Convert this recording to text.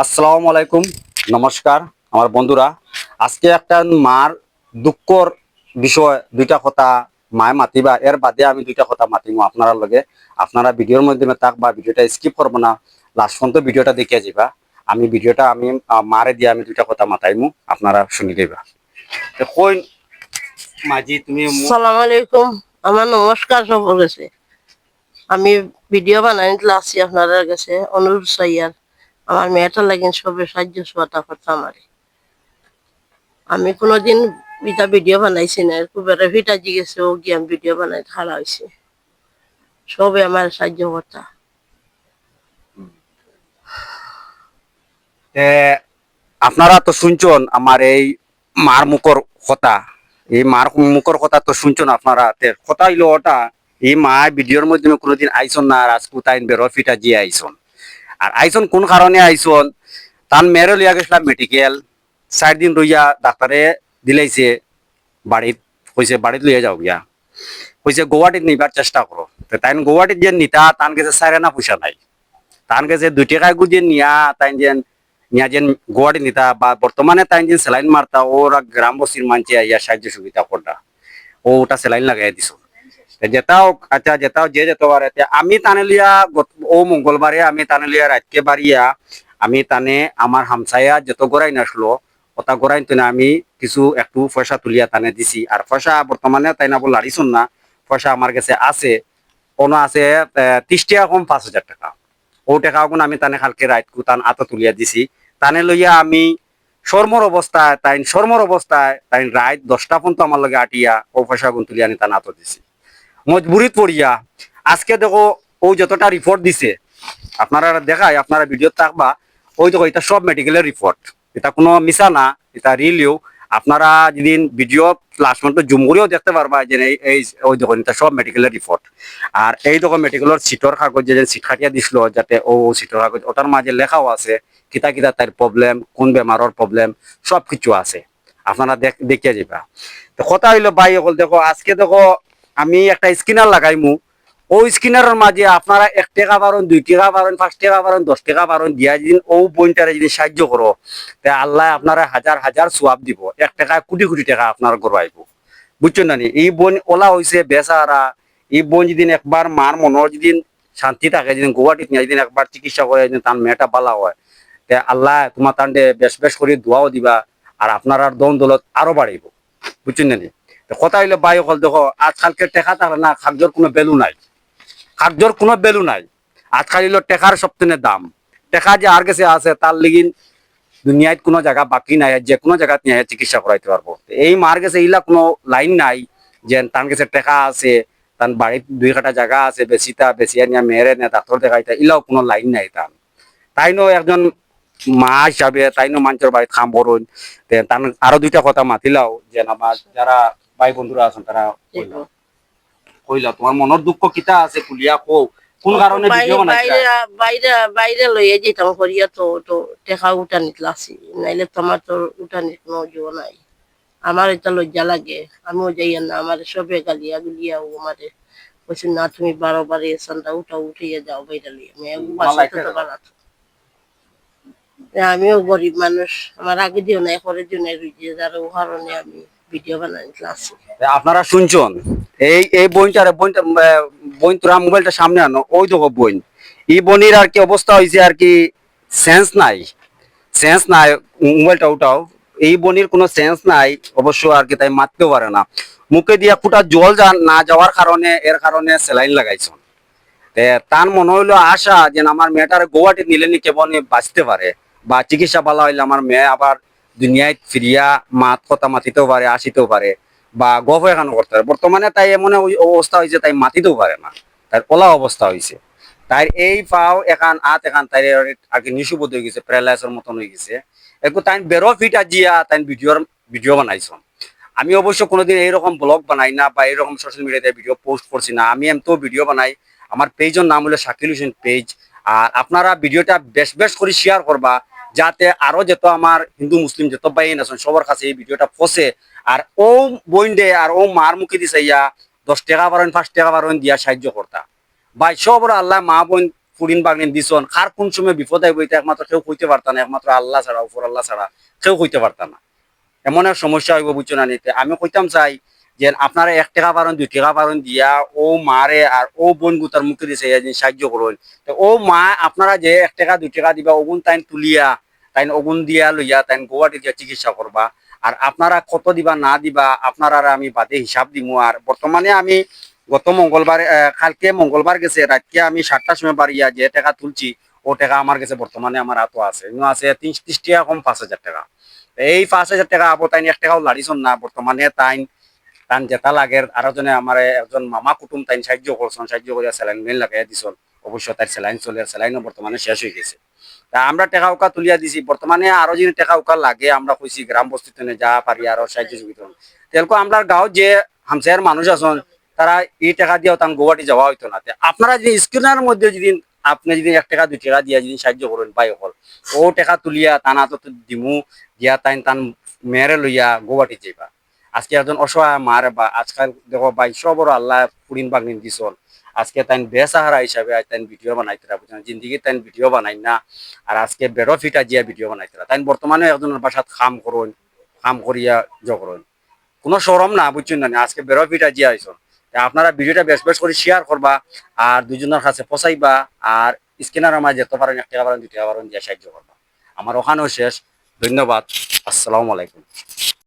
আসসালামু আলাইকুম, নমস্কার আমার বন্ধুরা। আজকে একটা মার দুঃখর বিষয় দুইটা কথা মায় মাতিবা, এর বাদে আমি দুইটা কথা মাতিমু আপনারা লগে। আপনারা ভিডিওর মাধ্যমে থাক বা ভিডিওটা স্কিপ করবো না, লাস্ট পর্যন্ত ভিডিওটা দেখিয়ে যাবা। আমি মারে দিয়ে আমি দুইটা কথা মাতাইমু, আপনারা শুনি দেবা। কই মাঝি তুমি সালাম আলাইকুম। আমার নমস্কার সবার কাছে। আমি ভিডিও বানাই আছি আপনাদের কাছে অনুরোধ চাইয়ার আমার মেয়েটা লাগিন সবে সাহায্য সোয়াটা কথা আমারে। আমি কোনোদিন এটা ভিডিও বানাইছি না, খুব একটা ভিটা জিগেছে ও গিয়ে আমি ভিডিও বানাই খারাপ হয়েছে, সবে আমার সাহায্য কথা। আপনারা তো শুনছেন আমার এই মার মুখর কথা। এই মার মুখর কথা তো শুনছেন আপনারা। কথা হইলো ওটা, এই মা ভিডিওর মাধ্যমে কোনোদিন আইসন না, রাজপুত আইন বেরো ফিটা দিয়ে আইসন। আর আইসন কোন কারণে আইসন, তান মেরে লিয়া গেছিলাম মেডিকেল, 4 দিন রইয়া ডাক্তারে দিলাইছে বাড়িত, কইছে বাড়িত লইয়া যাও গিয়া, কইছে গুয়াহাটিত নিবার চেষ্টা করো। তাই গুয়াহাটিত যে নিতা তান গেছে 4 আনা পয়সা নাই, তান গেছে 2 টাকা গুজিয়ে নিয়া তাই যেন নিয়া যেন গুয়াহাটি নিতা বা বর্তমানে তাই যেন সেলাইন মারতা, ওরা গ্রাম বস্তির মানছে ইয়া সাহায্য সুবিধা করতা, ও ওটা সেলাইন লাগাই দিছ। যেটাও আচ্ছা, যেটাও যে যেতে পারে। আমি তানে লিয়া ও মঙ্গলবারে আমি তানে লিয়া রাতকে বাড়িয়া আমি তানে আমার হামসায়া যত গড়াই নাসলো ওটা গড়াই তো আমি কিছু একটু পয়সা তুলিয়া তানে দিছি। আর পয়সা বর্তমানে তাই না বল লাড়িছুন না, পয়সা আমার কাছে আছে, কোনো আছে 30 টাকা কম 5,000 টাকা। ও টাকা গুণ আমি তানে কালকে রাতকু তান আতো তুলিয়া দিছি। তানে লইয়া আমি সরমর অবস্থায় তাই রাত 10টা পর্যন্ত আমার লগে আটিয়া ও পয়সা গুণ তুলিয়া আমি তান আতো দিছি মজবুরিত পড়িয়া। আজকে দেখো ও যতটা রিপোর্ট দিছে আপনারা দেখায়, আপনারা ভিডিও থাকবা, ওই দেখো এটা সব মেডিকেলের রিপোর্ট, এটা কোনো মিশা না, এটা রিলিও। আপনারা যেদিন ভিডিও লাস্ট পর্যন্ত জুম করেও দেখতে পারবা যে এই ওই দেখুন এটা সব মেডিকেলের রিপোর্ট। আর এই দেখো মেডিকেলের সিটর কাগজ যে সিট খাটিয়া দিছিল, যাতে ও সিটর কাগজ ওটার মাঝে লেখাও আছে কিতা কিতা তার প্রবলেম, কোন বেমারের প্রবলেম, সব কিছু আছে, আপনারা দেখিয়ে যাবা। তো কথা হইলো ভাই সকল, দেখো আজকে দেখো আমি একটা স্ক্যানার লাগাইমু, ওই স্ক্যানারের মাঝে আপনারা 1 টাকা পারেন, 2 টাকা পারেন, 5 টাকা পারেন, 10 টাকা পারেন দিয়া যদি ও বইনটারে যদি সাহায্য করো, তে আল্লাহ আপনারা হাজার হাজার সোয়াব দিব, 1 টাকা কোটি কোটি টাকা আপনার ঘর আইব। বুঝছেন না? এই বোন ওলা হয়েছে বেচারা। এই বোন যেদিন একবার মার মনের যেদিন শান্তি থাকে, যেদিন গুয়াহাটিত নিয়ে যেদিন একবার চিকিৎসা করে যেদিন তার মেয়েটা বালা হয়, তে আল্লাহ তোমার তান্ডে বেশ বেশ করে দোয়াও দিবা, আর আপনার আর দন দৌলত আরো বাড়িব। বুঝছেন না? কথা হইলো বাই হল, দেখো আজকালকে টেকা থাকলে না কাগজর কোনো ভ্যালু নাই, কাগজর কোনো ভ্যালু নাই। আজকাল হইলো টেকার সবথেকে দাম। টেকা যে আর কাছে আছে তার লিগিন দুনিয়ায় কোনো জায়গা বাকি নাই, যে কোনো জায়গা নিয়ে চিকিৎসা করাইতে পারবো। এই মার কাছে এইলা কোনো লাইন নাই যে তার কাছে টেকা আছে, তার বাড়ির 2 কাঠা জায়গা আছে, বেশিটা বেশিয়া নিয়ে মেয়েরে নিয়ে ডাক্তার দেখাইতা, এলাও কোনো লাইন নাই তার। তাইনো একজন মা হিসাবে তাইনো মানুষের বাড়িতে কাম করুন। তার আরো 2টা কথা মাতিলাও যে আমার যারা ভাই বন্ধুরা আছেন তারা কইলাও, কইলা তোমার মনের দুঃখ কিতা আছে খুলিয়া কও, কোন কারণে ভিডিও বানাইছা। বাইরে বাইরে লইয়া যেতাম করিয়া তো তো টেকা উঠানিত লাগছি, নাইলে তোমার তো উঠানিত কোনো জো নাই। আমার এটা লজ্জা লাগে, আমিও যাই না, আমার সবে গালিয়া গুলিয়া আমারে বলছি না তুমি 12বার এসানটা উঠিয়ে যাও বাইরে লইয়া মেয়ে বাসাতে তো বানাতো। আমিও গরিব মানুষ, আমার আগে দিও নাই পরে দিও নাই রুজিয়ে, যার কারণে আমি ভিডিও বানাই ক্লাসে। আপনারা শুনছেন এই এই বইনটারে বইনটা বইন তোরা মোবাইলটা সামনে আনো, ওই দেখো বইন, এই বনির আর কি অবস্থা হয়েছে আর কি, সেন্স নাই, সেন্স নাই। মোবাইলটা উঠাও, এই বনির কোনো সেন্স নাই অবশ্য আর কি, তাই মারতেও পারে না। মুখে দিয়া ফুটা জল না যাওয়ার কারণে এর কারণে স্যালাইন লাগাইছ। তার মনে হইলো আশা যে আমার মেয়েটার গুয়াহাটি নিলে নি কেবল বাঁচতে পারে, বা চিকিৎসা ভালো হইলে আমার মেয়ে আবার দুনিয়ায় ফিরিয়া মাত কথা মাতিতেও পারে, আসিতেও পারে, বা গভ এখানে করতে পারে। বর্তমানে তাই এমন অবস্থা হয়েছে তাই মাতিতেও পারে না, তার ওলা অবস্থা হয়েছে। তাই এই পাও এখান আত এখান তাই আর কি নিশুবোধ হয়ে গেছে, প্যারালাইসের মতন হয়ে গেছে। একটু তাই বেরো ফিট আজিয়া তাই ভিডিও বানাইছ। আমি অবশ্য কোনোদিন এইরকম ব্লগ বানাই না বা এইরকম সোশ্যাল মিডিয়াতে ভিডিও পোস্ট করছি না। আমি এমতো ভিডিও বানাই, আমার পেজের নাম হলো শাকিল হোসেন পেজ। আর আপনারা ভিডিওটা বেশ বেশ করে শেয়ার করবা, যাতে আরো যত আমার হিন্দু মুসলিম যত বাইন আছেন সবার কাছে এই ভিডিওটা পৌঁছে। আর ও বইন্ডে আর ও মার মুখে দিছে ইয়া 10 টাকা পারেন 5 টাকা পারেন দিয়া সাহায্য করতা। ভাই সবর আল্লাহ মা বোন ফুরিন বাগনিন দিছন কার কোন সময় বিপদ আইব এটা একমাত্র কেউ কইতে পারতা না, একমাত্র আল্লাহ ছাড়া, উপর আল্লাহ ছাড়া কেউ কইতে পারতা না। এমন এক সমস্যা হইব বুঝছো না নিতে। আমি কইতাম চাই যে আপনারা 1 টাকা পারেন 2 টাকা পারেন দিয়া ও মারে আর ও বোন গুতার মুখে দিছে সাহায্য করুন। তো ও মা আপনারা যে 1 টাকা 2 টাকা দিবা ওগুন তাইন তুলিয়া তাইন ওগুন দিয়া লইয়া তাইন গুয়াহাটি দিয়া চিকিৎসা করবা। আর আপনারা কত দিবা না দিবা আপনারা আর আমি বাদে হিসাব দিমু। আর বর্তমানে আমি গত মঙ্গলবার কালকে মঙ্গলবার গেছে রাতকে আমি 7টার সময় বাড়িয়া যে টাকা তুলছি ও টাকা আমার কাছে বর্তমানে আমার হাতও আছে, আছে 30 টাকা কম 5,000 টাকা। এই 5,000 টাকা আবো তাইন 1 টাকাও লাড়িছন না। বর্তমানে তাইন তান যেটা লাগে আরো জনে আমার একজন মামা কুটুম তাইন সাহায্য করছেন, সাহায্য করে স্যালাইন মেল লাগাই দিছন। অবশ্য তার স্যালাইন চলে, স্যালাইনও বর্তমানে শেষ হয়ে গেছে। তা আমরা টাকা উকা তুলিয়া দিছি। বর্তমানে আরো যদি টাকা উকা লাগে আমরা কইছি গ্রাম বস্তিতে যা পারি আরো সাহায্য সুবিধা তেলকো আমরা গাঁৱত যে হামসায়ার মানুষ আছেন তারা এই টাকা দিয়েও তান গুয়াহাটি যাওয়া হইতো না। আপনারা যদি স্ক্রিনের মধ্যে যদি আপনি যদি 1 টাকা 2 টাকা দিয়া যদি সাহায্য করেন পাই হল ও টাকা তুলিয়া তান হাতত দিমু দিয়া তান মেয়েরে লইয়া গুয়াহাটি যাইবা। আজকে একজন অসহায় মার বা আজকাল দেখো ভাই সবর আল্লাহ পুরিন বাগনিন দিছন। আজকে তাই বেসাহারা হিসাবে তাই ভিডিও বানাইতরা বুঝছেন, জিন্দিগি তাই ভিডিও বানাই না। আর আজকে বেরো ফিটা জিয়া ভিডিও বানাইতরা তাই বর্তমানে একজনের বাসাত কাম করুন, কাম করিয়া করুন, কোনো সরম না বুঝছেন না। আজকে বেরো ফিটা জিয়া আইসন। আপনারা ভিডিওটা বেশ বেশ করে শেয়ার করবা আর দুজনের কাছে পচাইবা। আর স্ক্রিনার আমার যেত পারেন 1 টাকা পারেন 2 টাকা পারেন দিয়ে সাহায্য করবা। আমার ওখানেও শেষ। ধন্যবাদ। আসসালামু আলাইকুম।